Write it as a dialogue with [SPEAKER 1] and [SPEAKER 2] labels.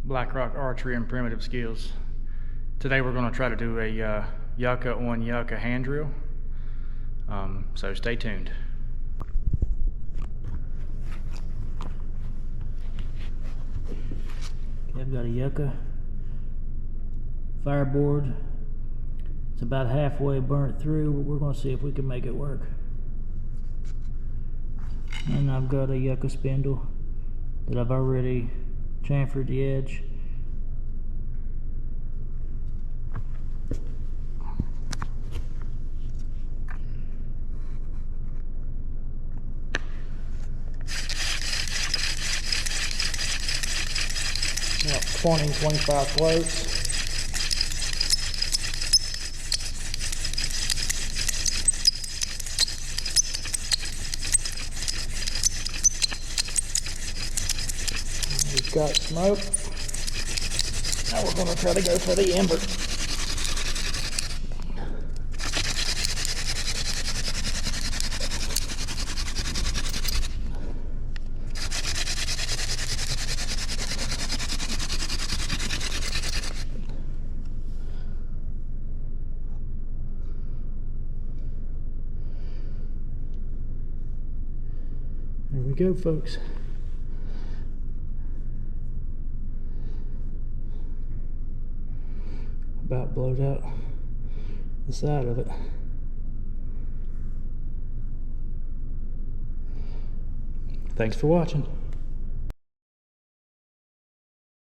[SPEAKER 1] Black Rock Archery and Primitive Skills. Today we're going to try to do a Yucca on Yucca hand drill, so stay tuned.
[SPEAKER 2] Okay, I've got a Yucca fireboard. It's about halfway burnt through, but we're going to see if we can make it work. And I've got a Yucca spindle that I've already chamfered the edge. About 20-25 floats. We've got smoke. Now we're going to try to go for the ember. There we go, folks. About blowed out the side of it. Thanks for watching.